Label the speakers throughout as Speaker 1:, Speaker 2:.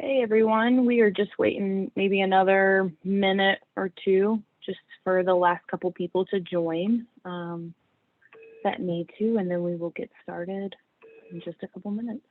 Speaker 1: Hey everyone, we are just waiting maybe another minute or two just for the last couple people to join that need to, and then we will get started in just a couple minutes.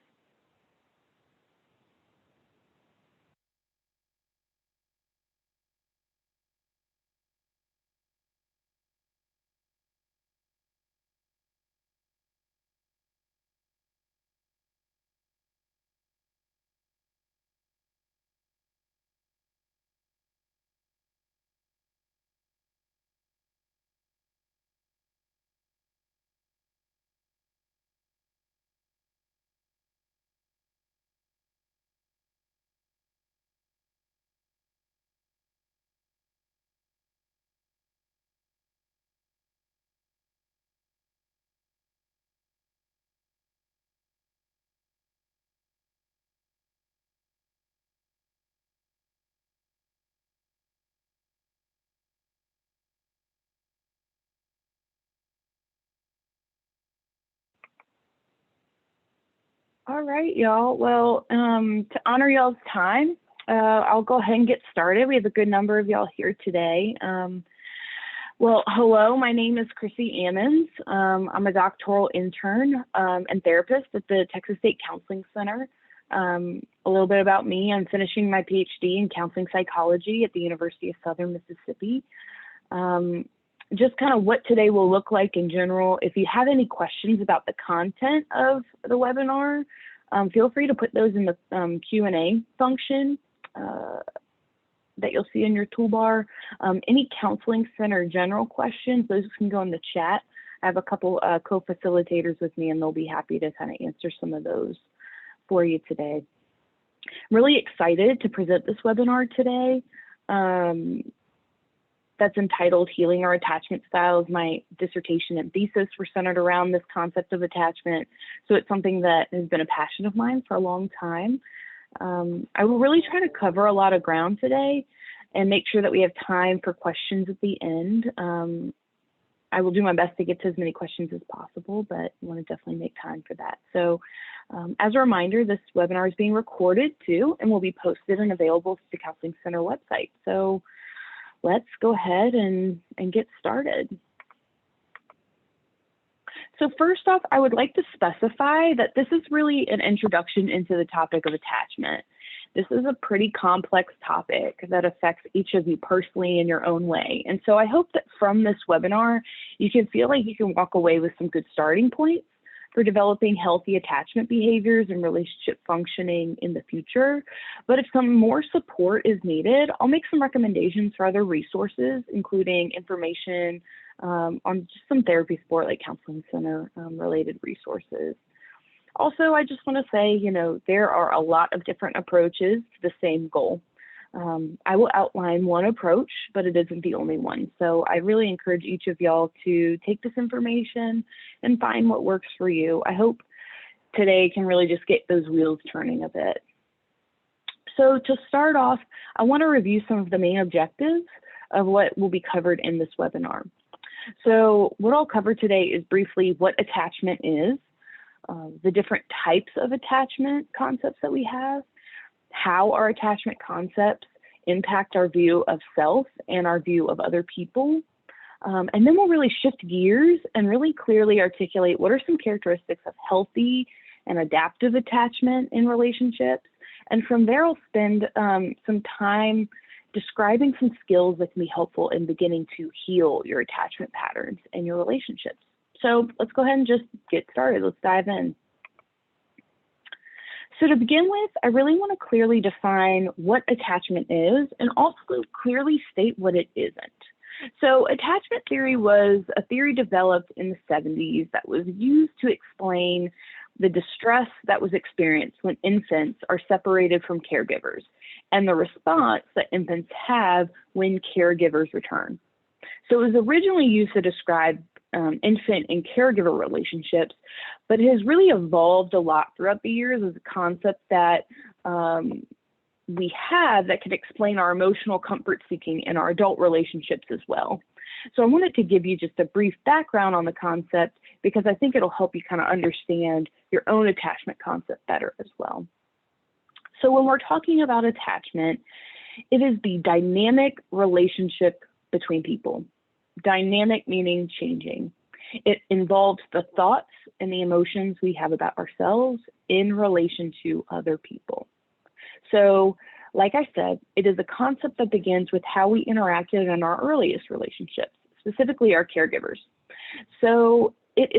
Speaker 1: All right, y'all. Well, to honor y'all's time, I'll go ahead and get started. We have a good number of y'all here today. Well, hello, my name is Chrissy Ammons. I'm a doctoral intern and therapist at the Texas State Counseling Center. A little bit about me, I'm finishing my PhD in counseling psychology at the University of Southern Mississippi. Just kind of what today will look like in general. If you have any questions about the content of the webinar, feel free to put those in the Q&A function that you'll see in your toolbar. Any counseling center general questions, those can go in the chat. I have a couple co-facilitators with me and they'll be happy to kind of answer some of those for you today. I'm really excited to present this webinar today. That's entitled Healing Our Attachment Styles. My dissertation and thesis were centered around this concept of attachment. So it's something that has been a passion of mine for a long time. I will really try to cover a lot of ground today and make sure that we have time for questions at the end. I will do my best to get to as many questions as possible, but I want to definitely make time for that. So as a reminder, this webinar is being recorded too and will be posted and available to the Counseling Center website. So let's go ahead and get started. So first off, I would like to specify that this is really an introduction into the topic of attachment. This is a pretty complex topic that affects each of you personally in your own way. And so I hope that from this webinar, you can feel like you can walk away with some good starting points for developing healthy attachment behaviors and relationship functioning in the future. But if some more support is needed, I'll make some recommendations for other resources, including information on just some therapy support like Counseling Center related resources. Also, I just want to say, you know, there are a lot of different approaches to the same goal. I will outline one approach, but it isn't the only one. So I really encourage each of y'all to take this information and find what works for you. I hope today can really just get those wheels turning a bit. So to start off, I want to review some of the main objectives of what will be covered in this webinar. So what I'll cover today is briefly what attachment is, the different types of attachment concepts that we have, how our attachment concepts impact our view of self and our view of other people. And then we'll really shift gears and really clearly articulate what are some characteristics of healthy and adaptive attachment in relationships. And from there, I'll spend some time describing some skills that can be helpful in beginning to heal your attachment patterns and your relationships. So let's go ahead and just get started. Let's dive in. So to begin with, I really want to clearly define what attachment is and also clearly state what it isn't. So attachment theory was a theory developed in the 70s that was used to explain the distress that was experienced when infants are separated from caregivers and the response that infants have when caregivers return. So it was originally used to describe infant and caregiver relationships, but it has really evolved a lot throughout the years as a concept that we have that can explain our emotional comfort seeking in our adult relationships as well. So I wanted to give you just a brief background on the concept because I think it'll help you kind of understand your own attachment concept better as well. So when we're talking about attachment, it is the dynamic relationship between people. Dynamic meaning changing. It involves the thoughts and the emotions we have about ourselves in relation to other people. So, like I said, it is a concept that begins with how we interacted in our earliest relationships, specifically our caregivers. So it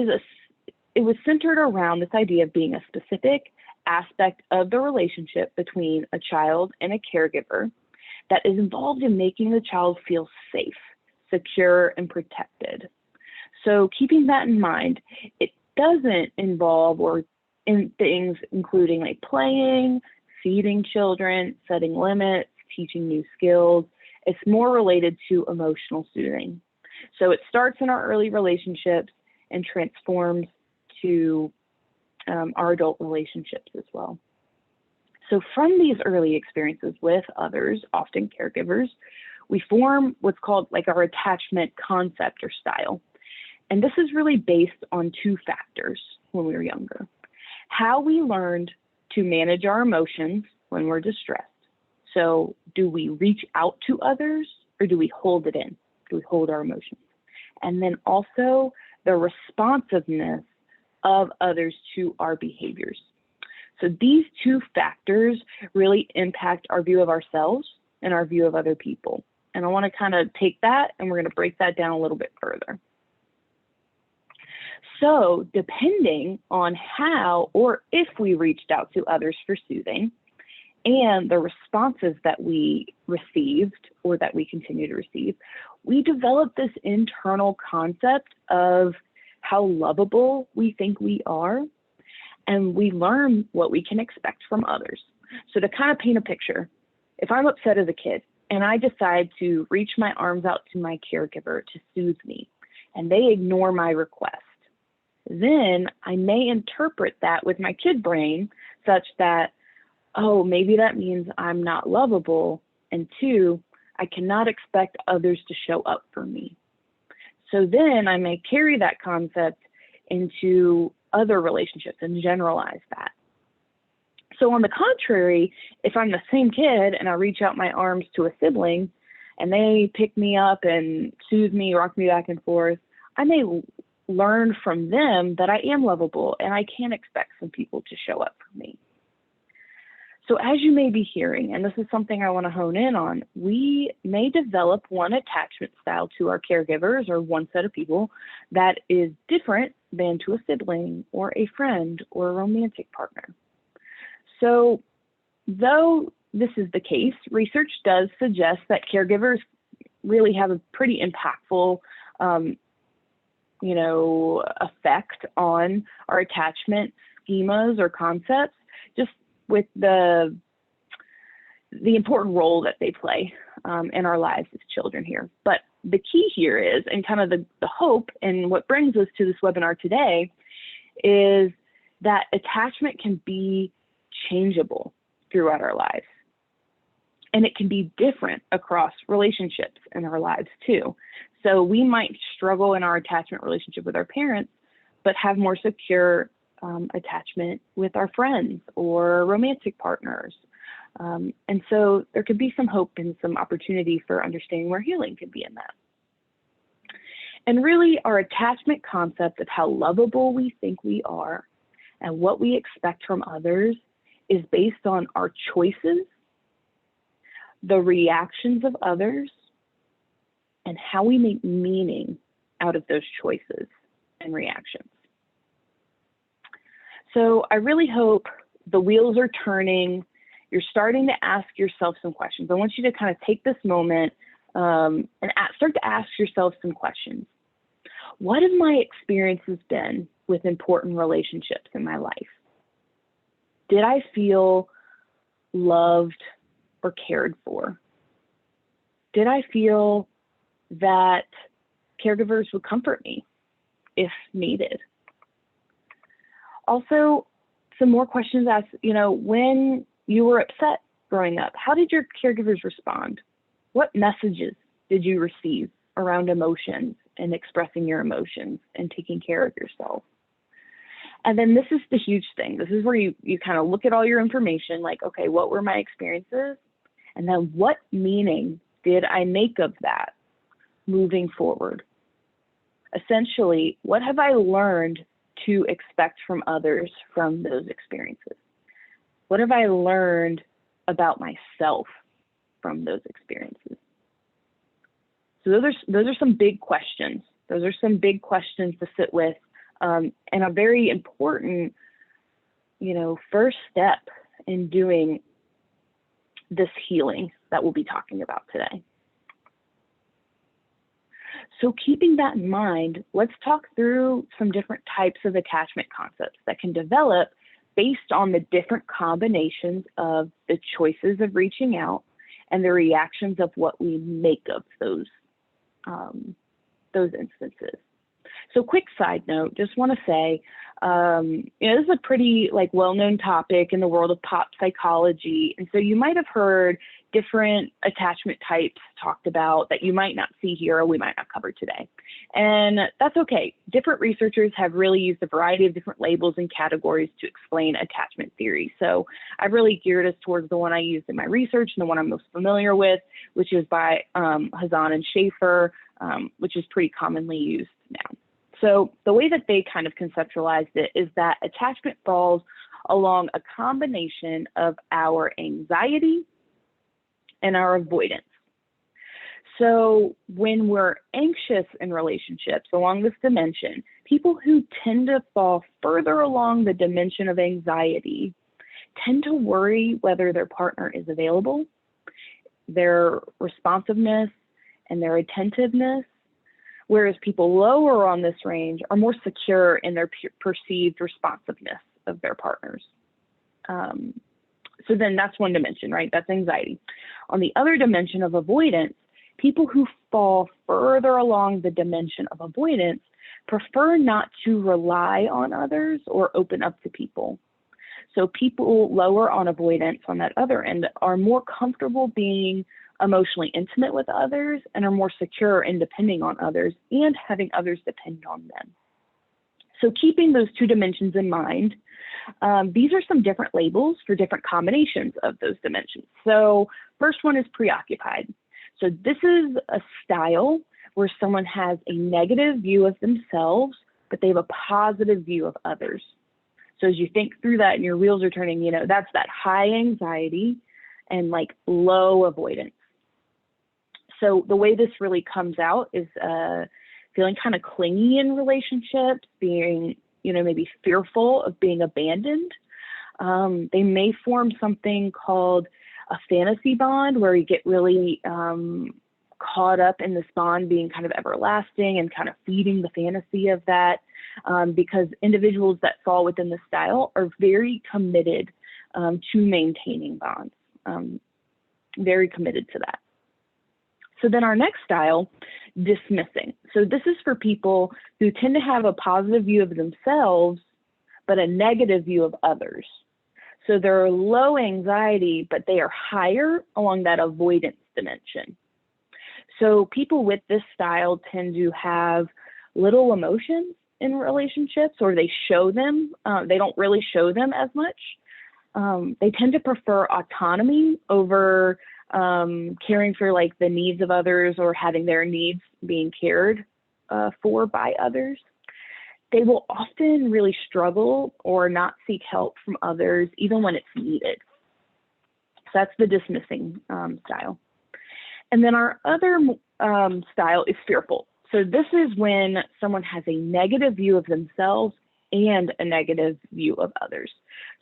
Speaker 1: was centered around this idea of being a specific aspect of the relationship between a child and a caregiver that is involved in making the child feel safe, secure, and protected. So keeping that in mind, it doesn't involve or in things including like playing, feeding children, setting limits, teaching new skills. It's more related to emotional soothing. So it starts in our early relationships and transforms to our adult relationships as well. So from these early experiences with others, often caregivers, we form what's called like our attachment concept or style. And this is really based on two factors when we were younger. How we learned to manage our emotions when we're distressed. So do we reach out to others or do we hold it in? Do we hold our emotions? And then also the responsiveness of others to our behaviors. So these two factors really impact our view of ourselves and our view of other people. And I want to kind of take that and we're going to break that down a little bit further. So depending on how or if we reached out to others for soothing and the responses that we received or that we continue to receive, we develop this internal concept of how lovable we think we are, and we learn what we can expect from others. So to kind of paint a picture, if I'm upset as a kid and I decide to reach my arms out to my caregiver to soothe me, and they ignore my request, then I may interpret that with my kid brain such that, oh, maybe that means I'm not lovable, and two, I cannot expect others to show up for me. So then I may carry that concept into other relationships and generalize that. So on the contrary, if I'm the same kid and I reach out my arms to a sibling and they pick me up and soothe me, rock me back and forth, I may learn from them that I am lovable and I can expect some people to show up for me. So as you may be hearing, and this is something I want to hone in on, we may develop one attachment style to our caregivers or one set of people that is different than to a sibling or a friend or a romantic partner. So though this is the case, research does suggest that caregivers really have a pretty impactful effect on our attachment schemas or concepts, just with the important role that they play in our lives as children here. But the key here is, and kind of the hope and what brings us to this webinar today, is that attachment can be changeable throughout our lives. And it can be different across relationships in our lives too. So we might struggle in our attachment relationship with our parents, but have more secure attachment with our friends or romantic partners. And so there could be some hope and some opportunity for understanding where healing could be in that. And really our attachment concept of how lovable we think we are and what we expect from others is based on our choices, the reactions of others, and how we make meaning out of those choices and reactions. So I really hope the wheels are turning. You're starting to ask yourself some questions. I want you to kind of take this moment and start to ask yourself some questions. What have my experiences been with important relationships in my life? Did I feel loved or cared for? Did I feel that caregivers would comfort me if needed? Also, some more questions asked, when you were upset growing up, how did your caregivers respond? What messages did you receive around emotions and expressing your emotions and taking care of yourself? And then this is the huge thing. This is where you kind of look at all your information, like, okay, what were my experiences? And then what meaning did I make of that moving forward? Essentially, what have I learned to expect from others from those experiences? What have I learned about myself from those experiences? So those are some big questions. Those are some big questions to sit with, and a very important, first step in doing this healing that we'll be talking about today. So keeping that in mind, let's talk through some different types of attachment concepts that can develop based on the different combinations of the choices of reaching out and the reactions of what we make of those instances. So quick side note, just want to say, this is a pretty well-known topic in the world of pop psychology. And so you might have heard different attachment types talked about that you might not see here or we might not cover today. And that's okay. Different researchers have really used a variety of different labels and categories to explain attachment theory. So I've really geared us towards the one I used in my research and the one I'm most familiar with, which is by Hazan and Schaefer, which is pretty commonly used now. So the way that they kind of conceptualized it is that attachment falls along a combination of our anxiety and our avoidance. So when we're anxious in relationships along this dimension, people who tend to fall further along the dimension of anxiety tend to worry whether their partner is available, their responsiveness, and their attentiveness, whereas people lower on this range are more secure in their perceived responsiveness of their partners. So then that's one dimension, right? That's anxiety. On the other dimension of avoidance, people who fall further along the dimension of avoidance prefer not to rely on others or open up to people. So people lower on avoidance on that other end are more comfortable being emotionally intimate with others and are more secure in depending on others and having others depend on them. So keeping those two dimensions in mind, these are some different labels for different combinations of those dimensions. So first one is preoccupied. So this is a style where someone has a negative view of themselves, but they have a positive view of others. So as you think through that and your wheels are turning, that's that high anxiety and low avoidance. So the way this really comes out is feeling kind of clingy in relationships, being, maybe fearful of being abandoned. They may form something called a fantasy bond where you get really caught up in this bond being kind of everlasting and kind of feeding the fantasy of that, because individuals that fall within this style are very committed to maintaining bonds, very committed to that. So then our next style, dismissing. So this is for people who tend to have a positive view of themselves, but a negative view of others. So they're low anxiety, but they are higher along that avoidance dimension. So people with this style tend to have little emotions in relationships, or they show them, they don't really show them as much. They tend to prefer autonomy over caring for the needs of others or having their needs being cared for by others. They will often really struggle or not seek help from others, even when it's needed. So that's the dismissing style. And then our other style is fearful. So this is when someone has a negative view of themselves and a negative view of others.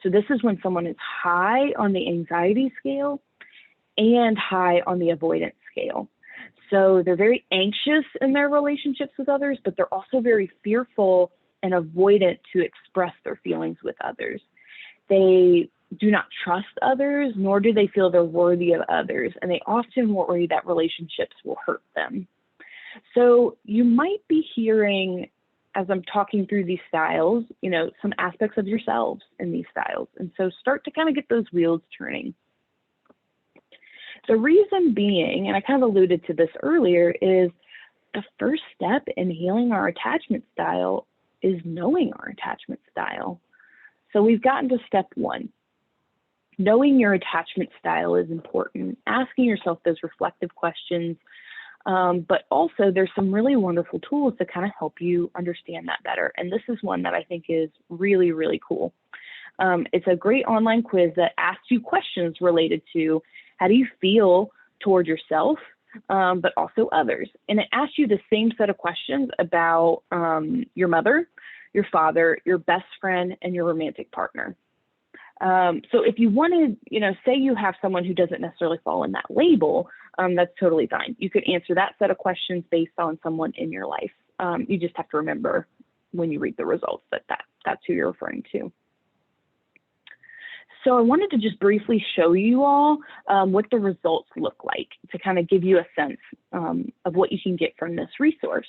Speaker 1: So this is when someone is high on the anxiety scale and high on the avoidance scale. So they're very anxious in their relationships with others, but they're also very fearful and avoidant to express their feelings with others. They do not trust others, nor do they feel they're worthy of others, and they often worry that relationships will hurt them. So you might be hearing, as I'm talking through these styles, some aspects of yourselves in these styles. And so start to kind of get those wheels turning. The reason being, and I kind of alluded to this earlier, is the first step in healing our attachment style is knowing our attachment style. So we've gotten to step one. Knowing your attachment style is important, asking yourself those reflective questions, but also there's some really wonderful tools to kind of help you understand that better. And this is one that I think is really, really cool. It's a great online quiz that asks you questions related to how do you feel toward yourself, but also others. And it asks you the same set of questions about your mother, your father, your best friend, and your romantic partner. So if you wanted, say you have someone who doesn't necessarily fall in that label, that's totally fine. You could answer that set of questions based on someone in your life. You just have to remember when you read the results that that's who you're referring to. So I wanted to just briefly show you all what the results look like to kind of give you a sense of what you can get from this resource.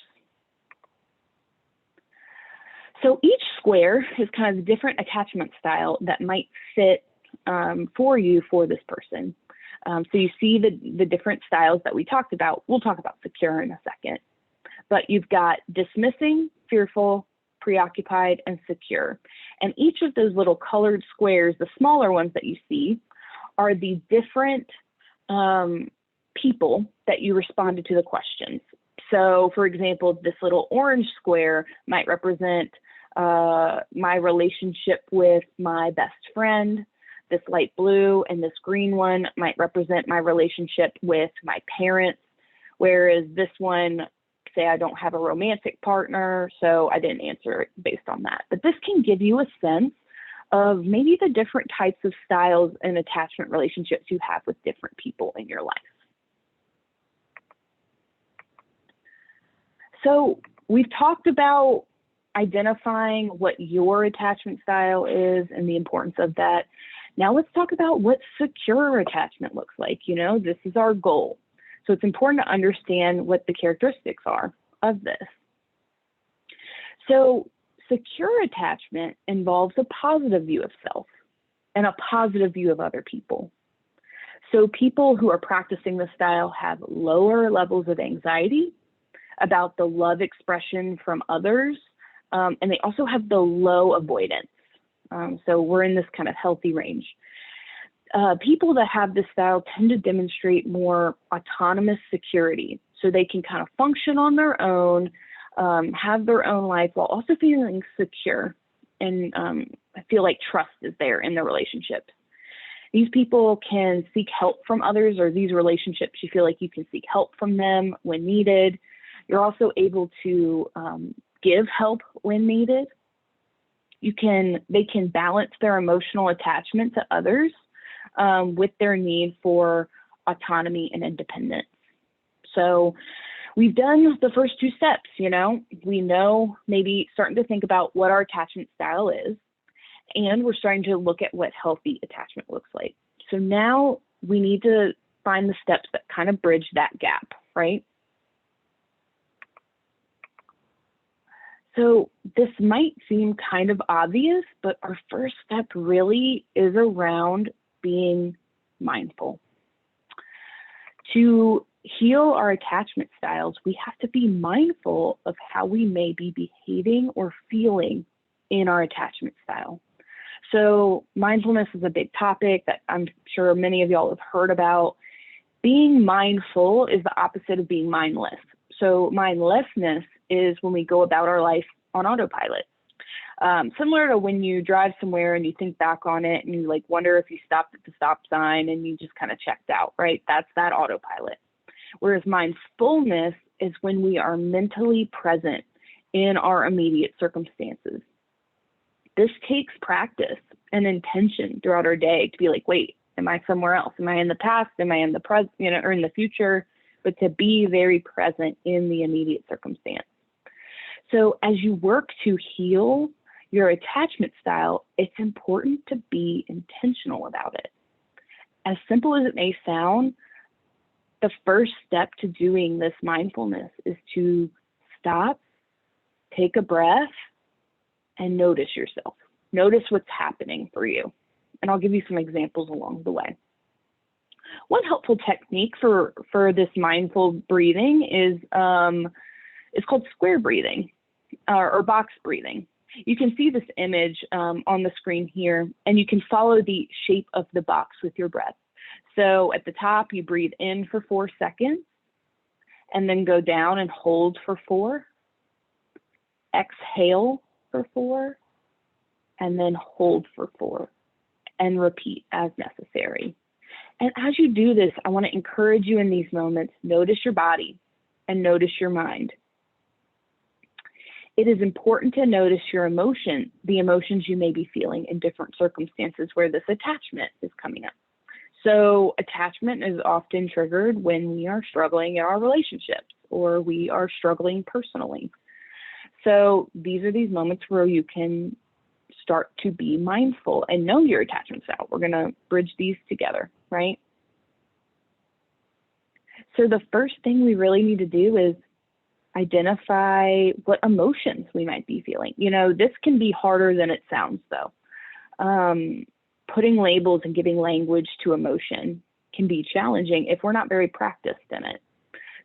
Speaker 1: So each square is kind of a different attachment style that might fit for you for this person. So you see the different styles that we talked about. We'll talk about secure in a second. But you've got dismissing, fearful, preoccupied, and secure. And each of those little colored squares, the smaller ones that you see, are the different people that you responded to the questions. So for example, this little orange square might represent my relationship with my best friend. This light blue and this green one might represent my relationship with my parents, whereas this one, say I don't have a romantic partner, so I didn't answer it based on that. But this can give you a sense of maybe the different types of styles and attachment relationships you have with different people in your life. So we've talked about identifying what your attachment style is and the importance of that. Now let's talk about what secure attachment looks like. This is our goal. So it's important to understand what the characteristics are of this. So secure attachment involves a positive view of self and a positive view of other people. So people who are practicing this style have lower levels of anxiety about the love expression from others, and they also have the low avoidance. So we're in this kind of healthy range. People that have this style tend to demonstrate more autonomous security. So they can kind of function on their own, have their own life while also feeling secure. And I feel like trust is there in the relationship. These people can seek help from others, or these relationships, you feel like you can seek help from them when needed. You're also able to give help when needed. They can balance their emotional attachment to others with their need for autonomy and independence. So we've done the first two steps, we know maybe starting to think about what our attachment style is, and we're starting to look at what healthy attachment looks like. So now we need to find the steps that kind of bridge that gap, right? So this might seem kind of obvious, but our first step really is around being mindful. To heal our attachment styles, we have to be mindful of how we may be behaving or feeling in our attachment style. So mindfulness is a big topic that I'm sure many of y'all have heard about. Being mindful is the opposite of being mindless. So mindlessness is when we go about our life on autopilot. Similar to when you drive somewhere and you think back on it and you wonder if you stopped at the stop sign and you just kind of checked out, right? That's that autopilot. Whereas mindfulness is when we are mentally present in our immediate circumstances. This takes practice and intention throughout our day to be like, wait, am I somewhere else? Am I in the past? Am I in the present, or in the future? But to be very present in the immediate circumstance. So as you work to heal your attachment style, it's important to be intentional about it. As simple as it may sound, the first step to doing this mindfulness is to stop, take a breath, and notice yourself. Notice what's happening for you. And I'll give you some examples along the way. One helpful technique for this mindful breathing is called square breathing. or box breathing. You can see this image on the screen here, and you can follow the shape of the box with your breath. So at the top, you breathe in for 4 seconds, and then go down and hold for 4. Exhale for 4, and then hold for 4, and repeat as necessary. And as you do this, I want to encourage you in these moments, notice your body and notice your mind. It is important to notice your emotion, the emotions you may be feeling in different circumstances where this attachment is coming up. So attachment is often triggered when we are struggling in our relationships or we are struggling personally. So these are these moments where you can start to be mindful and know your attachment style. We're going to bridge these together, right? So the first thing we really need to do is identify what emotions we might be feeling. You know, this can be harder than it sounds, though. Putting labels and giving language to emotion can be challenging if we're not very practiced in it.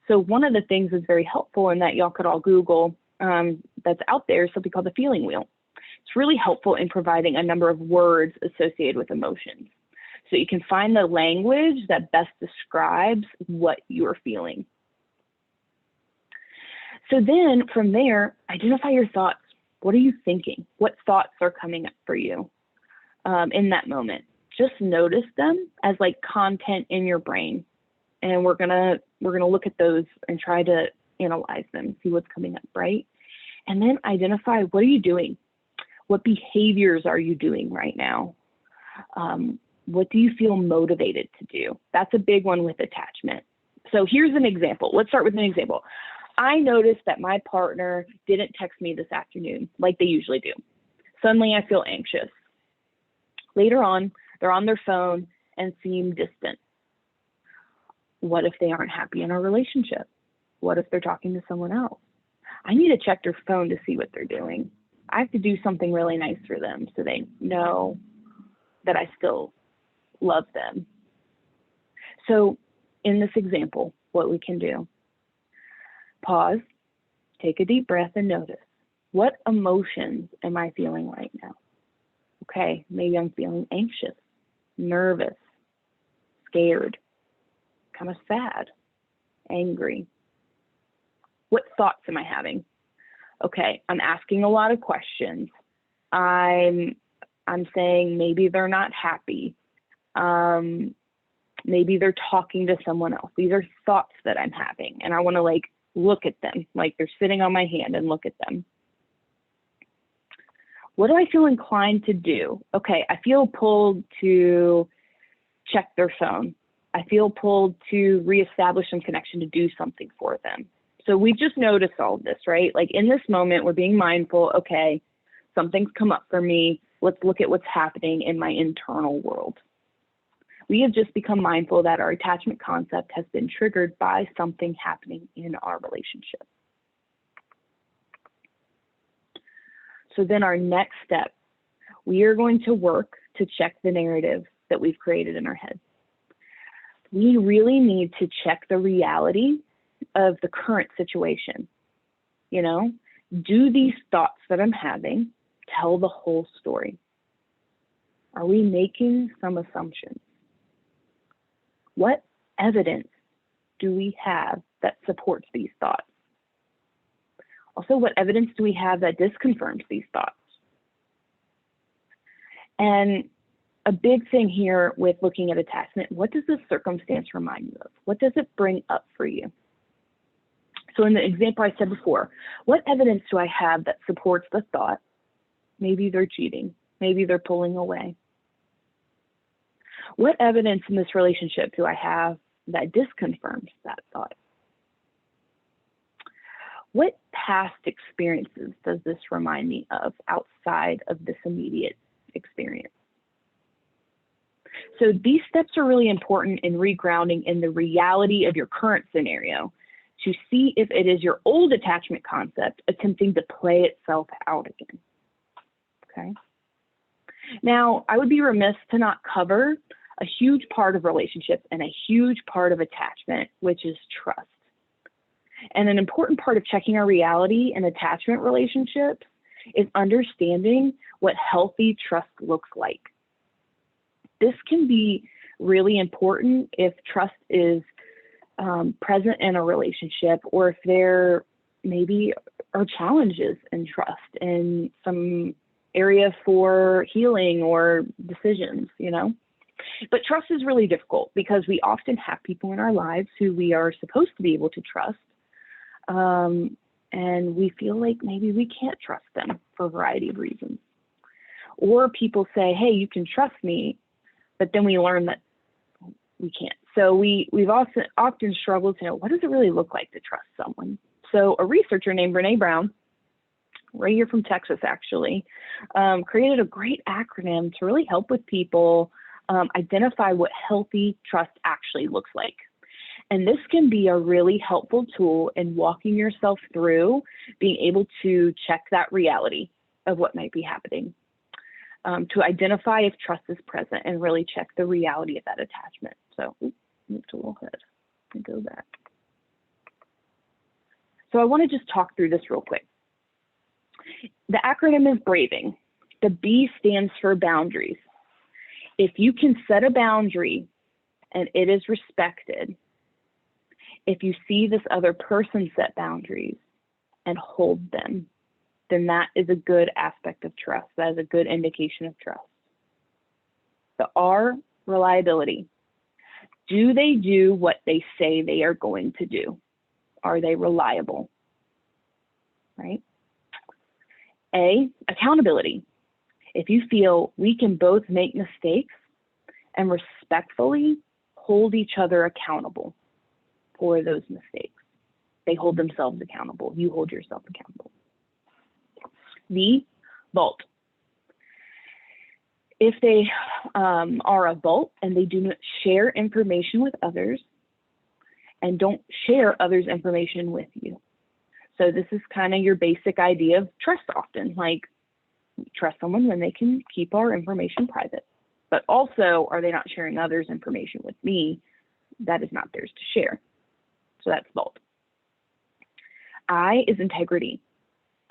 Speaker 1: So one of the things that's very helpful, and that y'all could all Google, that's out there, is something called the feeling wheel. It's really helpful in providing a number of words associated with emotions. So you can find the language that best describes what you're feeling. So then from there, identify your thoughts. What are you thinking? What thoughts are coming up for you in that moment? Just notice them as like content in your brain. And we're gonna look at those and try to analyze them, see what's coming up, right? And then identify, what are you doing? What behaviors are you doing right now? What do you feel motivated to do? That's a big one with attachment. So here's an example. Let's start with an example. I noticed that my partner didn't text me this afternoon like they usually do. Suddenly I feel anxious. Later on, they're on their phone and seem distant. What if they aren't happy in our relationship? What if they're talking to someone else? I need to check their phone to see what they're doing. I have to do something really nice for them so they know that I still love them. So in this example, what we can do, pause, take a deep breath and notice, what emotions am I feeling right now? Okay, maybe I'm feeling anxious, nervous, scared, kind of sad, angry. What thoughts am I having? Okay, I'm asking a lot of questions. I'm saying maybe they're not happy. Maybe they're talking to someone else. These are thoughts that I'm having, and I want to like look at them, like they're sitting on my hand, and look at them. What do I feel inclined to do? Okay, I feel pulled to check their phone. I feel pulled to reestablish some connection, to do something for them. So we've just noticed all of this, right? Like in this moment, we're being mindful. Okay, something's come up for me. Let's look at what's happening in my internal world. We have just become mindful that our attachment concept has been triggered by something happening in our relationship. So then our next step, we are going to work to check the narrative that we've created in our head. We really need to check the reality of the current situation. You know, do these thoughts that I'm having tell the whole story? Are we making some assumptions? What evidence do we have that supports these thoughts? Also, what evidence do we have that disconfirms these thoughts? And a big thing here with looking at attachment, what does this circumstance remind you of? What does it bring up for you? So in the example I said before, what evidence do I have that supports the thought, maybe they're cheating, maybe they're pulling away? What evidence in this relationship do I have that disconfirms that thought? What past experiences does this remind me of outside of this immediate experience? So these steps are really important in regrounding in the reality of your current scenario to see if it is your old attachment concept attempting to play itself out again. Okay. Now, I would be remiss to not cover a huge part of relationships and a huge part of attachment, which is trust. And an important part of checking our reality and attachment relationships is understanding what healthy trust looks like. This can be really important if trust is present in a relationship, or if there maybe are challenges in trust in some area for healing or decisions, you know. But trust is really difficult because we often have people in our lives who we are supposed to be able to trust, and we feel like maybe we can't trust them for a variety of reasons. Or people say, hey, you can trust me, but then we learn that we can't. So we've also often struggled to know, what does it really look like to trust someone? So a researcher named Brene Brown, right here from Texas actually, created a great acronym to really help with people identify what healthy trust actually looks like. And this can be a really helpful tool in walking yourself through being able to check that reality of what might be happening, to identify if trust is present and really check the reality of that attachment. So move to a little ahead and go back. So I want to just talk through this real quick. The acronym is BRAVING. The B stands for boundaries. If you can set a boundary and it is respected, if you see this other person set boundaries and hold them, then that is a good aspect of trust. That is a good indication of trust. The R, reliability. Do they do what they say they are going to do? Are they reliable? Right? A, accountability. If you feel we can both make mistakes and respectfully hold each other accountable for those mistakes. They hold themselves accountable. You hold yourself accountable. B, vault. If they are a vault and they do not share information with others and don't share others' information with you. So this is kind of your basic idea of trust often, like trust someone when they can keep our information private. But also, are they not sharing others' information with me that is not theirs to share? So that's vault. I is integrity.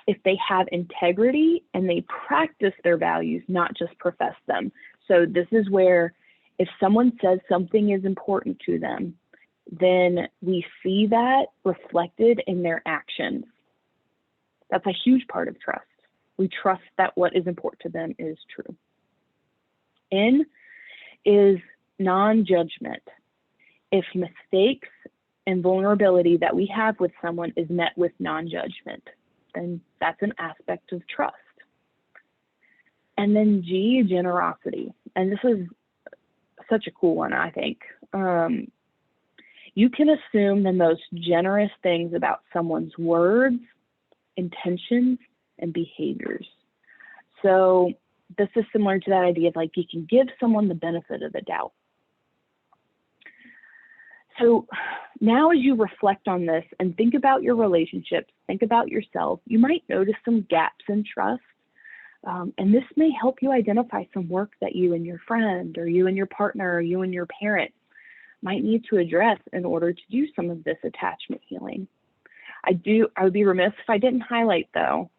Speaker 1: If they have integrity and they practice their values, not just profess them. So this is where if someone says something is important to them, then we see that reflected in their actions. That's a huge part of trust. We trust that what is important to them is true. N is non-judgment. If mistakes and vulnerability that we have with someone is met with non-judgment, then that's an aspect of trust. And then G, generosity. And this is such a cool one, I think. You can assume the most generous things about someone's words, intentions, and behaviors. So this is similar to that idea of like you can give someone the benefit of the doubt. So now as you reflect on this and think about your relationships, think about yourself, you might notice some gaps in trust. And this may help you identify some work that you and your friend or you and your partner or you and your parent might need to address in order to do some of this attachment healing. I would be remiss if I didn't highlight, though,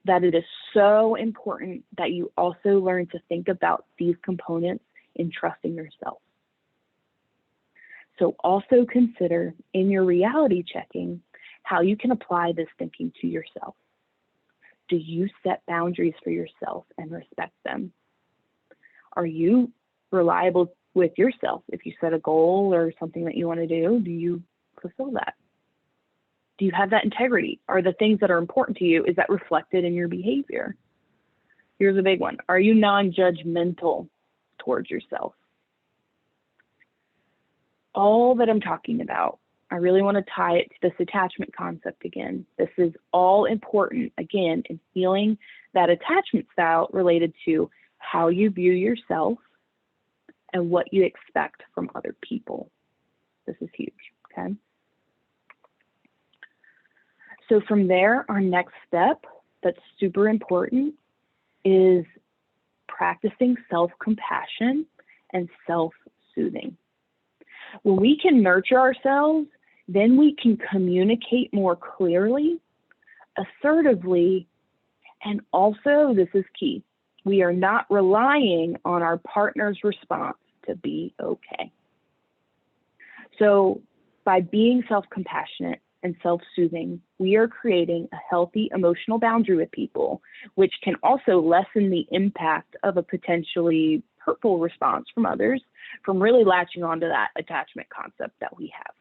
Speaker 1: that it is so important that you also learn to think about these components in trusting yourself. So also consider in your reality checking how you can apply this thinking to yourself. Do you set boundaries for yourself and respect them? Are you reliable with yourself? If you set a goal or something that you want to do you fulfill that? Do you have that integrity? Are the things that are important to you, is that reflected in your behavior? Here's a big one. Are you non-judgmental towards yourself? All that I'm talking about, I really want to tie it to this attachment concept again. This is all important, again, in healing that attachment style related to how you view yourself and what you expect from other people. This is huge, okay? So from there, our next step that's super important is practicing self-compassion and self-soothing. When we can nurture ourselves, Then we can communicate more clearly, assertively, and also, this is key, we are not relying on our partner's response to be okay. So by being self-compassionate and self-soothing, we are creating a healthy emotional boundary with people, which can also lessen the impact of a potentially hurtful response from others from really latching onto that attachment concept that we have.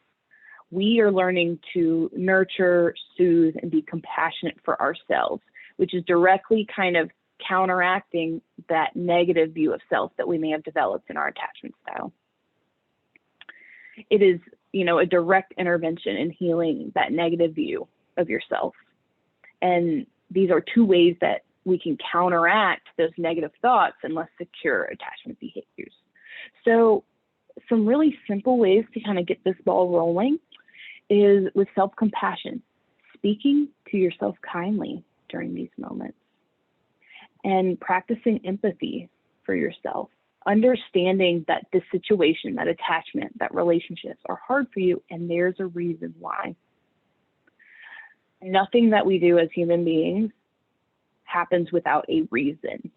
Speaker 1: We are learning to nurture, soothe, and be compassionate for ourselves, which is directly kind of counteracting that negative view of self that we may have developed in our attachment style. It is, a direct intervention in healing that negative view of yourself. And these are two ways that we can counteract those negative thoughts and less secure attachment behaviors. So some really simple ways to kind of get this ball rolling is with self-compassion, speaking to yourself kindly during these moments, and practicing empathy for yourself, understanding that this situation, that attachment, that relationships are hard for you, and there's a reason why. Nothing that we do as human beings happens without a reason.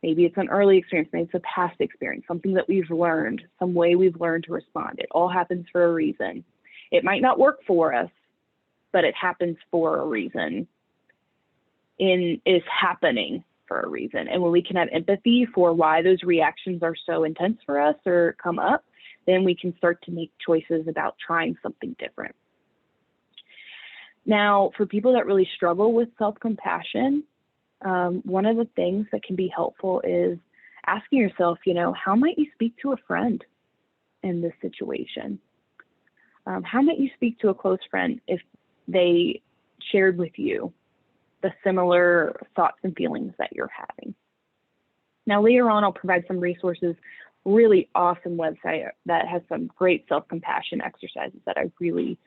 Speaker 1: Maybe it's an early experience, maybe it's a past experience, something that we've learned, some way we've learned to respond. It all happens for a reason. It might not work for us, but it happens for a reason. Is happening for a reason. And when we can have empathy for why those reactions are so intense for us or come up, then we can start to make choices about trying something different. Now, for people that really struggle with self-compassion, one of the things that can be helpful is asking yourself, how might you speak to a friend in this situation? How might you speak to a close friend if they shared with you the similar thoughts and feelings that you're having? Now, later on, I'll provide some resources, really awesome website that has some great self-compassion exercises that I really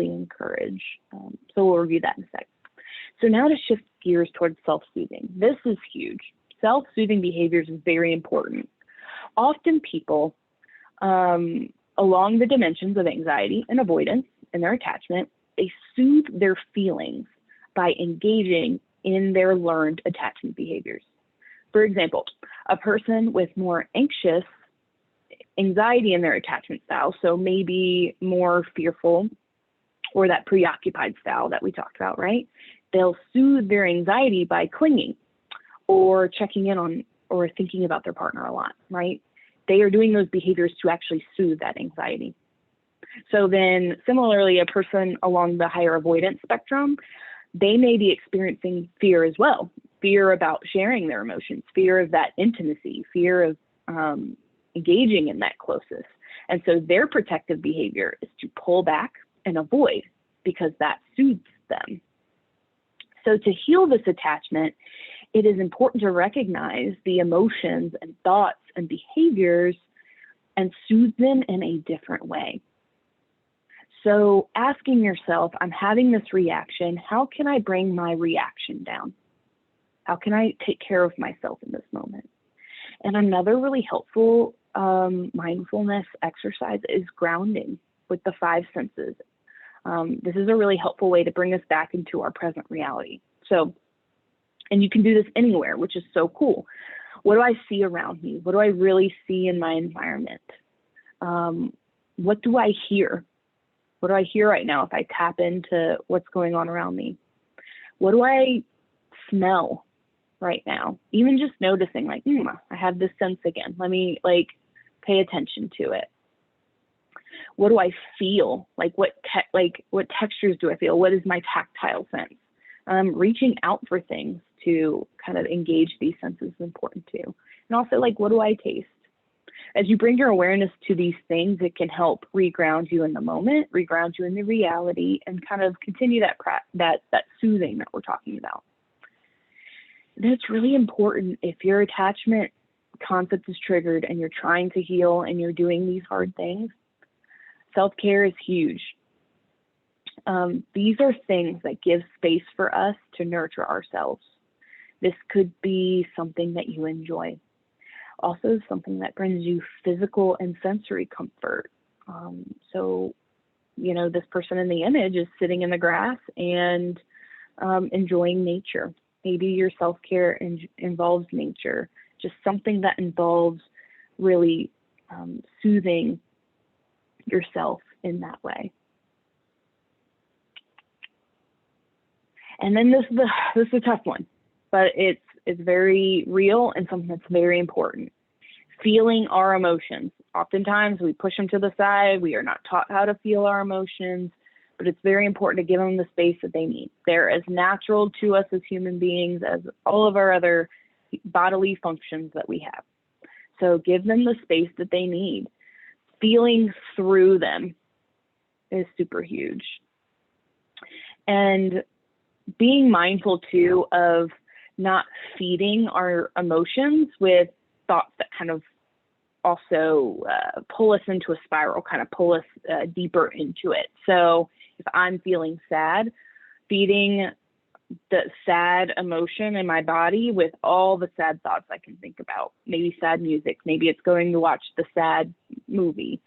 Speaker 1: encourage. So we'll review that in a sec. So now to shift gears towards self-soothing. This is huge. Self-soothing behaviors is very important. Often people, along the dimensions of anxiety and avoidance and their attachment, they soothe their feelings by engaging in their learned attachment behaviors. For example, a person with more anxiety in their attachment style, so maybe more fearful or that preoccupied style that we talked about, right? They'll soothe their anxiety by clinging or checking in on or thinking about their partner a lot, right? They are doing those behaviors to actually soothe that anxiety. So then similarly, a person along the higher avoidance spectrum, they may be experiencing fear as well, fear about sharing their emotions, fear of that intimacy, fear of engaging in that closeness. And so their protective behavior is to pull back and avoid because that soothes them. So to heal this attachment, it is important to recognize the emotions and thoughts and behaviors and soothe them in a different way. So asking yourself, I'm having this reaction, how can I bring my reaction down? How can I take care of myself in this moment? And another really helpful mindfulness exercise is grounding with the 5 senses. This is a really helpful way to bring us back into our present reality. So, and you can do this anywhere, which is so cool. What do I see around me? What do I really see in my environment? What do I hear? What do I hear right now if I tap into what's going on around me? What do I smell right now? Even just noticing, like, I have this sense again. Let me pay attention to it. What do I feel? What textures do I feel? What is my tactile sense? Reaching out for things to kind of engage these senses is important too. And also, what do I taste? As you bring your awareness to these things, it can help reground you in the moment, reground you in the reality, and kind of continue that soothing that we're talking about. That's really important if your attachment concept is triggered and you're trying to heal and you're doing these hard things. Self-care is huge. These are things that give space for us to nurture ourselves. This could be something that you enjoy. Also something that brings you physical and sensory comfort. So this person in the image is sitting in the grass and enjoying nature. Maybe your self-care involves nature, just something that involves really soothing yourself in that way. And then this is a tough one, but it's very real and something that's very important. Feeling our emotions. Oftentimes we push them to the side. We are not taught how to feel our emotions, but it's very important to give them the space that they need. They're as natural to us as human beings as all of our other bodily functions that we have. So give them the space that they need. Feeling through them is super huge. And being mindful too of not feeding our emotions with thoughts that kind of also pull us into a spiral, kind of pull us deeper into it. So if I'm feeling sad, feeding the sad emotion in my body with all the sad thoughts I can think about, maybe sad music, maybe it's going to watch the sad movie.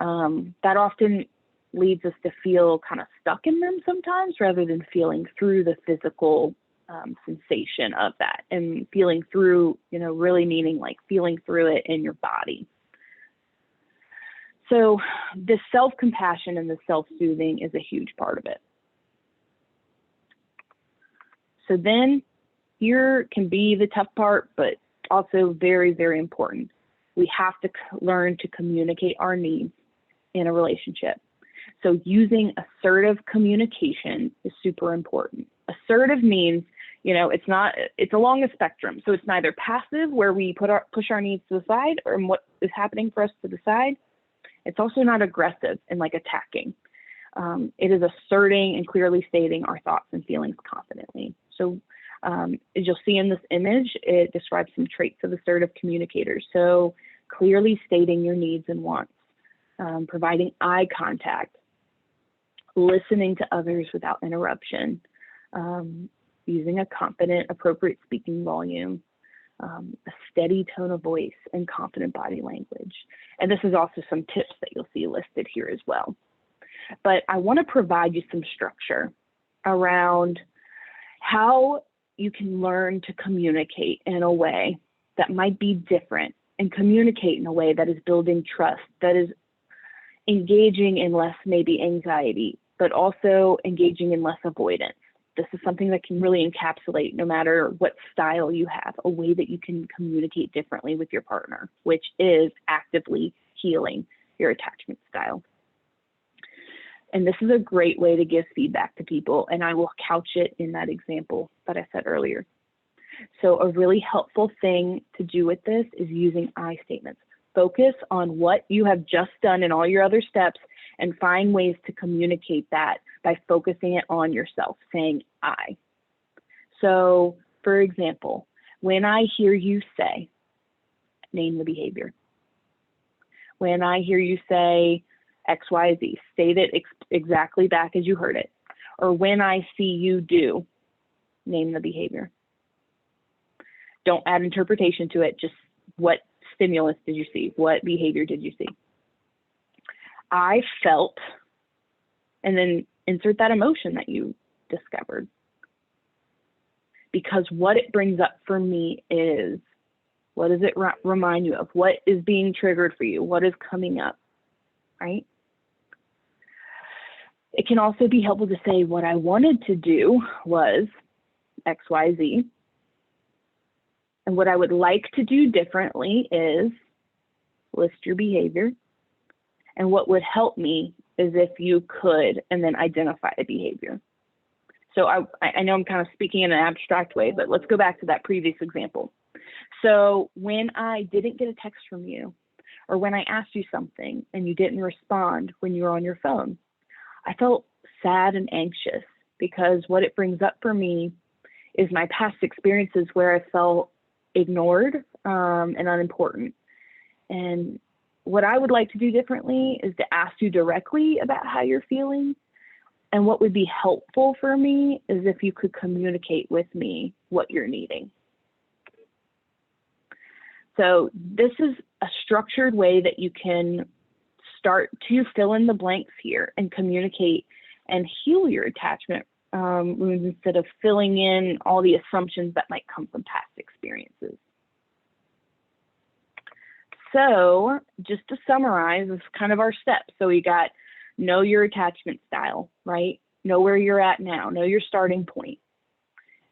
Speaker 1: That often leads us to feel kind of stuck in them sometimes, rather than feeling through the physical sensation of that, and feeling through, really meaning like feeling through it in your body. So the self-compassion and the self-soothing is a huge part of it. So then here can be the tough part, but also very, very important. We have to learn to communicate our needs in a relationship. So using assertive communication is super important. Assertive means, it's along a spectrum. So it's neither passive, where we push our needs to the side, or what is happening for us to the side. It's also not aggressive and like attacking. It is asserting and clearly stating our thoughts and feelings confidently. So as you'll see in this image, it describes some traits of assertive communicators. So clearly stating your needs and wants, providing eye contact, listening to others without interruption, using a confident, appropriate speaking volume, a steady tone of voice, and confident body language. And this is also some tips that you'll see listed here as well. But I want to provide you some structure around how you can learn to communicate in a way that might be different, and communicate in a way that is building trust, that is engaging in less maybe anxiety, but also engaging in less avoidance. This is something that can really encapsulate, no matter what style you have, a way that you can communicate differently with your partner, which is actively healing your attachment style. And this is a great way to give feedback to people, and I will couch it in that example that I said earlier. So a really helpful thing to do with this is using I statements. Focus on what you have just done in all your other steps, and find ways to communicate that by focusing it on yourself, saying I. So, for example, when I hear you say, name the behavior. When I hear you say X, Y, Z, state it exactly back as you heard it. Or when I see you do, name the behavior. Don't add interpretation to it, just what stimulus did you see? What behavior did you see? I felt, and then insert that emotion that you discovered. Because what it brings up for me is, what does it remind you of? What is being triggered for you? What is coming up, right? It can also be helpful to say, what I wanted to do was X, Y, Z. And what I would like to do differently is list your behavior. And what would help me is if you could, and then identify a behavior. So I know I'm kind of speaking in an abstract way, but let's go back to that previous example. So when I didn't get a text from you, or when I asked you something and you didn't respond when you were on your phone, I felt sad and anxious, because what it brings up for me is my past experiences where I felt ignored and unimportant. And what I would like to do differently is to ask you directly about how you're feeling. And what would be helpful for me is if you could communicate with me what you're needing. So this is a structured way that you can start to fill in the blanks here and communicate and heal your attachment wounds instead of filling in all the assumptions that might come from past experiences. So just to summarize, this is kind of our steps. So we got know your attachment style, right? Know where you're at now, know your starting point.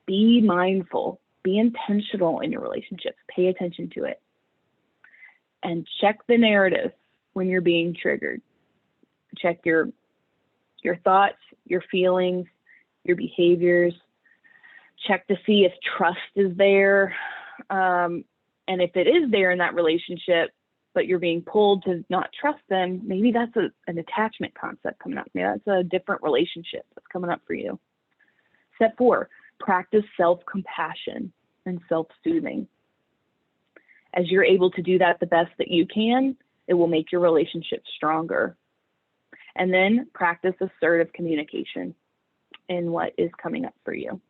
Speaker 1: Be mindful, be intentional in your relationships, pay attention to it. And check the narrative when you're being triggered. Check your thoughts, your feelings, your behaviors. Check to see if trust is there. And if it is there in that relationship, but you're being pulled to not trust them, maybe that's an attachment concept coming up. Maybe that's a different relationship that's coming up for you. Step 4, practice self-compassion and self-soothing. As you're able to do that the best that you can, it will make your relationship stronger. And then practice assertive communication in what is coming up for you.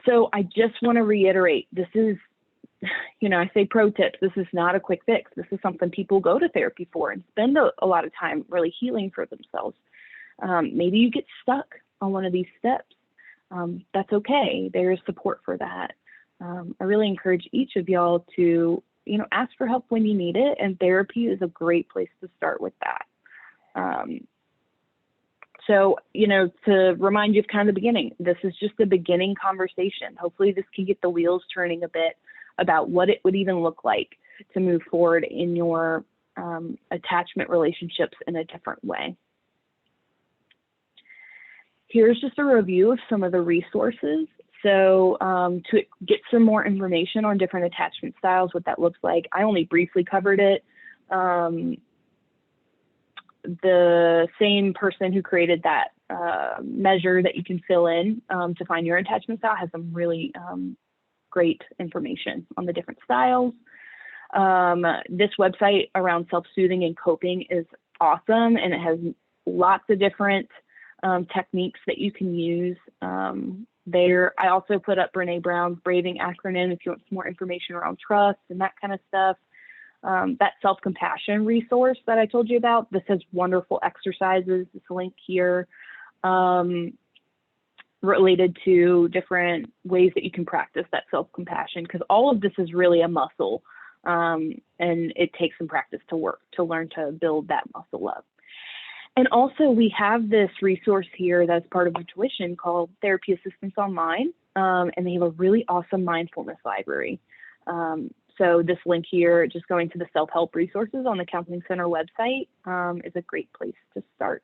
Speaker 1: So I just want to reiterate, this is, I say pro tips, this is not a quick fix. This is something people go to therapy for and spend a lot of time really healing for themselves. Maybe you get stuck on one of these steps. That's okay. There is support for that. I really encourage each of y'all to, ask for help when you need it, and therapy is a great place to start with that. So, to remind you of kind of the beginning, this is just a beginning conversation. Hopefully this can get the wheels turning a bit about what it would even look like to move forward in your attachment relationships in a different way. Here's just a review of some of the resources. So to get some more information on different attachment styles, what that looks like, I only briefly covered it. The same person who created that measure that you can fill in to find your attachment style has some really great information on the different styles. This website around self-soothing and coping is awesome, and it has lots of different techniques that you can use there. I also put up Brene Brown's Braving acronym if you want some more information around trust and that kind of stuff. That self-compassion resource that I told you about, this has wonderful exercises. This link here related to different ways that you can practice that self-compassion, because all of this is really a muscle, and it takes some practice to learn to build that muscle up. And also we have this resource here that's part of my tuition called Therapy Assistance Online, and they have a really awesome mindfulness library. So this link here, just going to the self-help resources on the Counseling Center website, is a great place to start.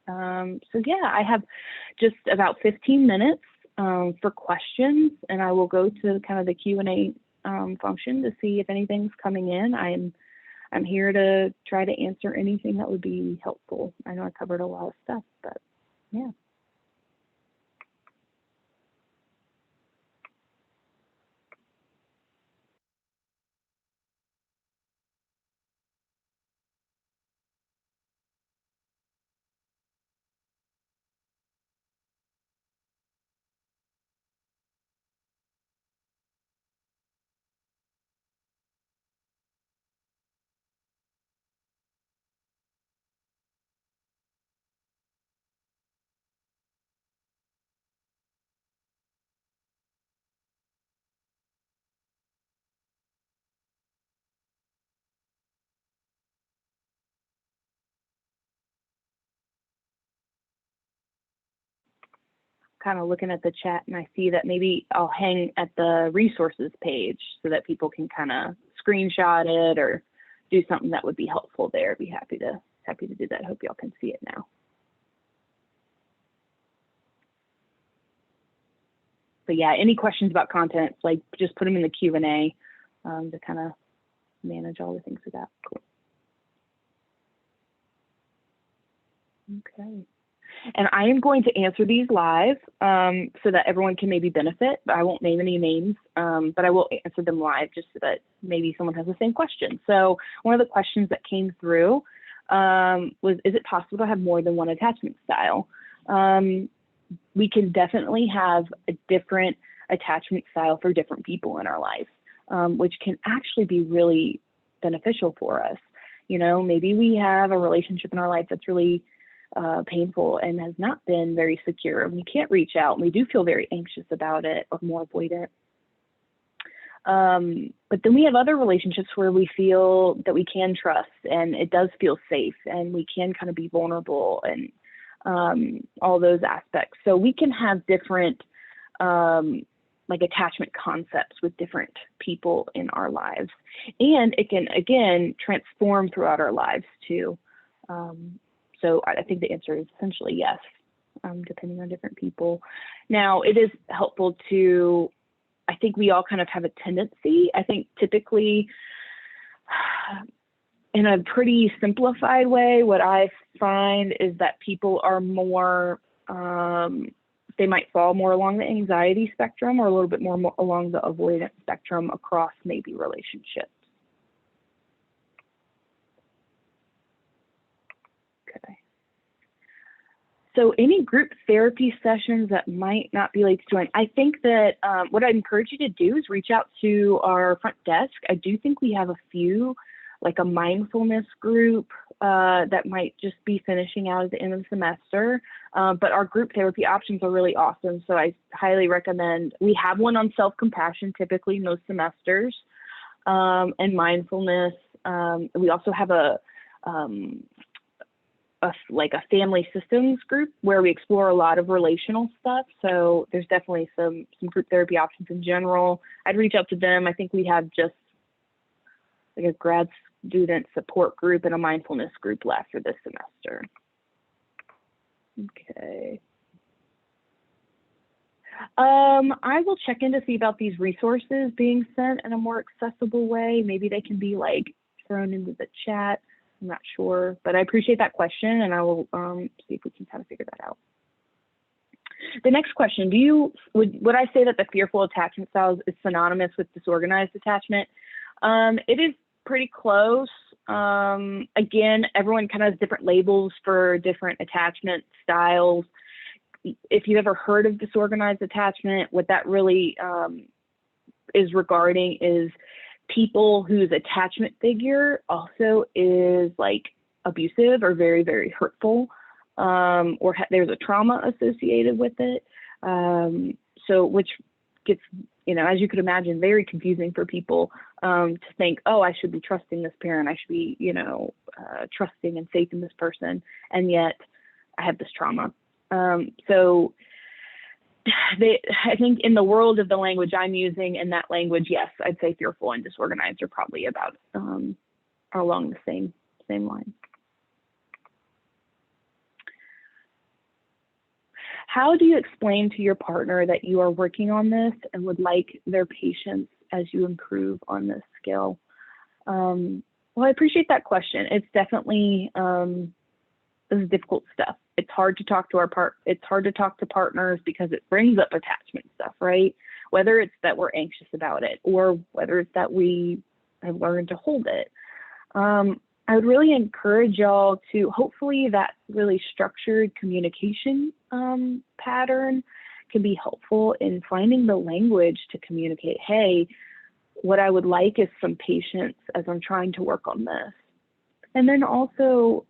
Speaker 1: So yeah, I have just about 15 minutes for questions, and I will go to kind of the Q&A function to see if anything's coming in. I'm here to try to answer anything that would be helpful. I know I covered a lot of stuff, but yeah. Kind of looking at the chat, and I see that maybe I'll hang at the resources page so that people can kind of screenshot it or do something that would be helpful there. I'd be happy to do that. I hope y'all can see it now. But yeah, any questions about content, like just put them in the Q&A to kind of manage all the things we got. Cool. Okay. And I am going to answer these live so that everyone can maybe benefit, but I won't name any names, but I will answer them live just so that maybe someone has the same question. So one of the questions that came through was, is it possible to have more than one attachment style? We can definitely have a different attachment style for different people in our life, which can actually be really beneficial for us. You know, maybe we have a relationship in our life that's really painful and has not been very secure. We can't reach out, and we do feel very anxious about it or more avoidant. But then we have other relationships where we feel that we can trust and it does feel safe and we can kind of be vulnerable and all those aspects. So we can have different like attachment concepts with different people in our lives. And it can, again, transform throughout our lives too. So I think the answer is essentially yes, depending on different people. Now, it is helpful to, I think we all kind of have a tendency, I think typically in a pretty simplified way, what I find is that people are more, they might fall more along the anxiety spectrum or a little bit more along the avoidance spectrum across maybe relationships. Okay. So any group therapy sessions that might not be late to join, I think that what I'd encourage you to do is reach out to our front desk. I do think we have a few, like a mindfulness group that might just be finishing out at the end of the semester. But our group therapy options are really awesome. So I highly recommend, we have one on self-compassion typically most semesters and mindfulness. We also have like a family systems group where we explore a lot of relational stuff. So there's definitely some group therapy options in general. I'd reach out to them. I think we have just like a grad student support group and a mindfulness group left for this semester. Okay. I will check in to see about these resources being sent in a more accessible way. Maybe they can be like thrown into the chat. I'm not sure, but I appreciate that question, and I will see if we can kind of figure that out. The next question, would I say that the fearful attachment styles is synonymous with disorganized attachment? It is pretty close. Again, everyone kind of has different labels for different attachment styles. If you've ever heard of disorganized attachment, what that really is regarding is people whose attachment figure also is like abusive or very, very hurtful, or there's a trauma associated with it. So which gets, you know, as you could imagine, very confusing for people to think, oh, I should be trusting this parent. I should be, you know, trusting and safe in this person. And yet I have this trauma. So I think in the world of the language I'm using, in that language, yes, I'd say fearful and disorganized are probably about are along the same line. How do you explain to your partner that you are working on this and would like their patience as you improve on this skill? Well, I appreciate that question. It's definitely this is difficult stuff. It's hard to talk to it's hard to talk to partners because it brings up attachment stuff, right? Whether it's that we're anxious about it or whether it's that we have learned to hold it. I would really encourage y'all to, hopefully that really structured communication pattern can be helpful in finding the language to communicate, hey, what I would like is some patience as I'm trying to work on this. And then also,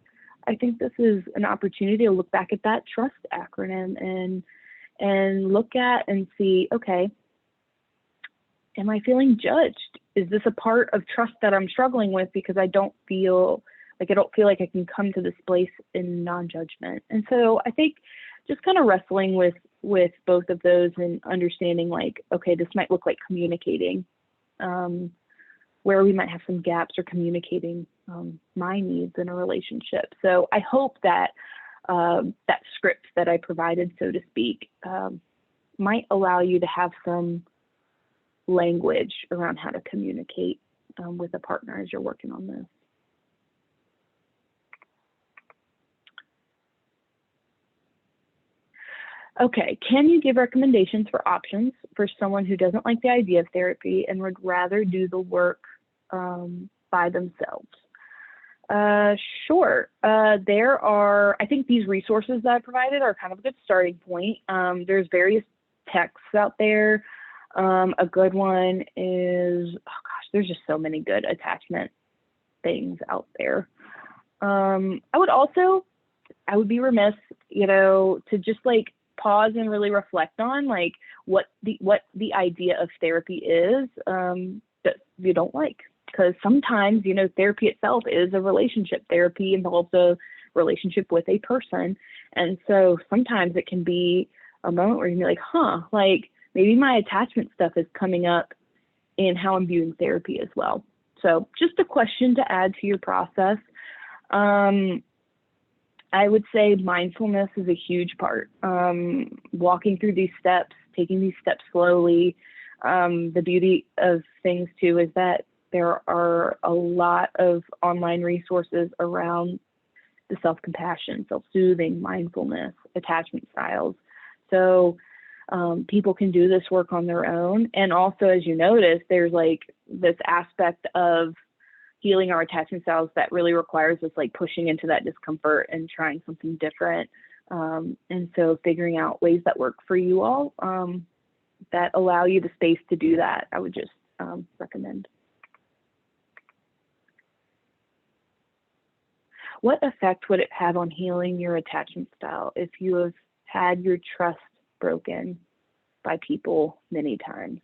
Speaker 1: I think this is an opportunity to look back at that trust acronym and look at and see, okay, am I feeling judged? Is this a part of trust that I'm struggling with because I don't feel like I can come to this place in non-judgment? And so I think just kind of wrestling with both of those and understanding like, okay, this might look like communicating where we might have some gaps or communicating my needs in a relationship. So I hope that that script that I provided, so to speak, might allow you to have some language around how to communicate with a partner as you're working on this. Okay, can you give recommendations for options for someone who doesn't like the idea of therapy and would rather do the work by themselves? Sure. There are, I think these resources that I provided are kind of a good starting point. There's various texts out there. A good one is, oh gosh, there's just so many good attachment things out there. I would be remiss, to just like pause and really reflect on like what the idea of therapy is, that you don't like. Because sometimes, therapy itself is a relationship. Therapy involves a relationship with a person. And so sometimes it can be a moment where you can be like, like maybe my attachment stuff is coming up in how I'm viewing therapy as well. So just a question to add to your process. I would say mindfulness is a huge part. Walking through these steps, taking these steps slowly. The beauty of things too is that there are a lot of online resources around the self-compassion, self-soothing, mindfulness, attachment styles. So people can do this work on their own. And also, as you notice, there's like this aspect of healing our attachment styles that really requires us like pushing into that discomfort and trying something different. And so figuring out ways that work for you all that allow you the space to do that, I would just recommend. What effect would it have on healing your attachment style if you have had your trust broken by people many times?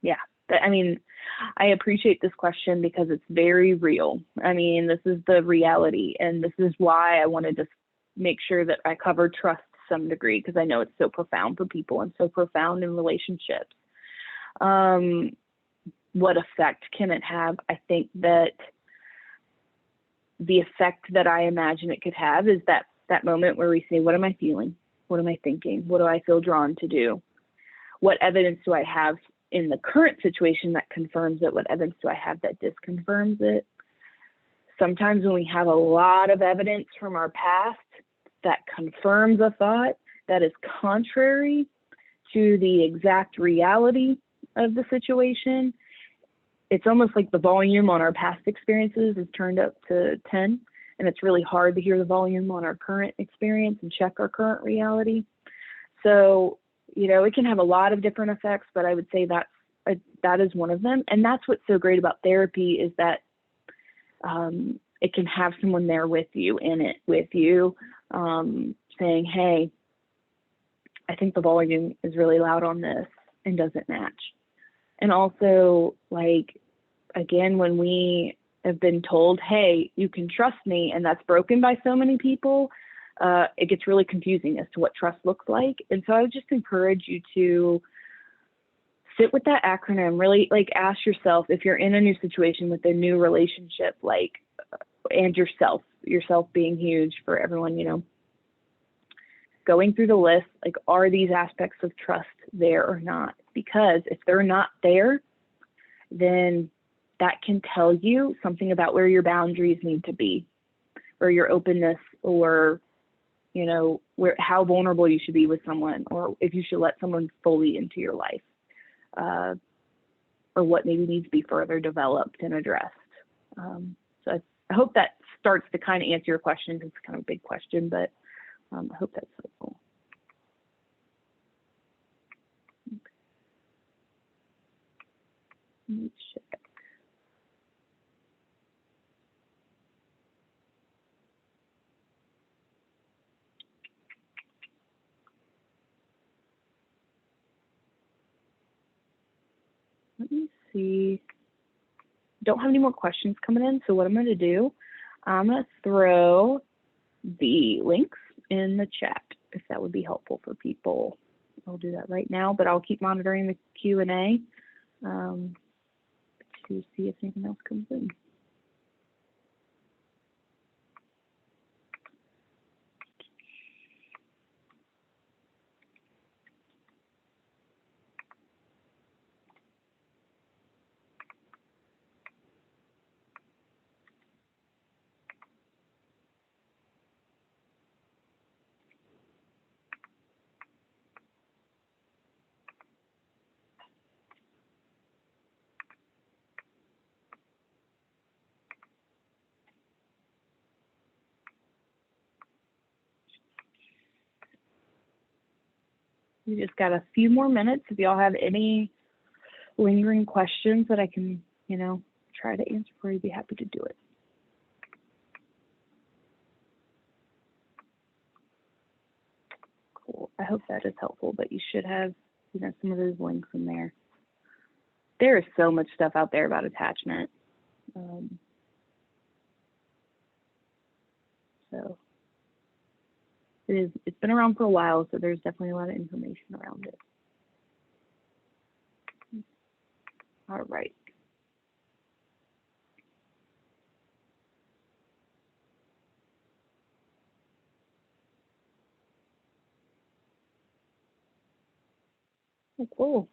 Speaker 1: Yeah, I appreciate this question because it's very real. This is the reality, and this is why I wanted to make sure that I cover trust to some degree, because I know it's so profound for people and so profound in relationships. What effect can it have? I think that the effect that I imagine it could have is that moment where we say, what am I feeling? What am I thinking? What do I feel drawn to do? What evidence do I have in the current situation that confirms it? What evidence do I have that disconfirms it? Sometimes when we have a lot of evidence from our past that confirms a thought that is contrary to the exact reality of the situation, it's almost like the volume on our past experiences is turned up to 10, and it's really hard to hear the volume on our current experience and check our current reality. So, it can have a lot of different effects, but I would say that is one of them. And that's what's so great about therapy is that it can have someone there with you, saying, hey, I think the volume is really loud on this and doesn't match. And also, like, again, when we have been told, hey, you can trust me, and that's broken by so many people, it gets really confusing as to what trust looks like. And so I would just encourage you to sit with that acronym, really like ask yourself if you're in a new situation with a new relationship, and yourself being huge for everyone, going through the list, like, are these aspects of trust there or not? Because if they're not there, then that can tell you something about where your boundaries need to be, or your openness, or how vulnerable you should be with someone, or if you should let someone fully into your life, or what maybe needs to be further developed and addressed. So I hope that starts to kind of answer your question. It's kind of a big question, but I hope that's helpful. Let me check. Let me see. Don't have any more questions coming in, so what I'm going to do, I'm going to throw the links in the chat, if that would be helpful for people. I'll do that right now, but I'll keep monitoring the Q&A to see if anything else comes in. We just got a few more minutes. If y'all have any lingering questions that I can, try to answer for you. Be happy to do it. Cool. I hope that is helpful, but you should have, some of those links in there. There is so much stuff out there about attachment. So it's been around for a while, so there's definitely a lot of information around it. All right. Oh, cool.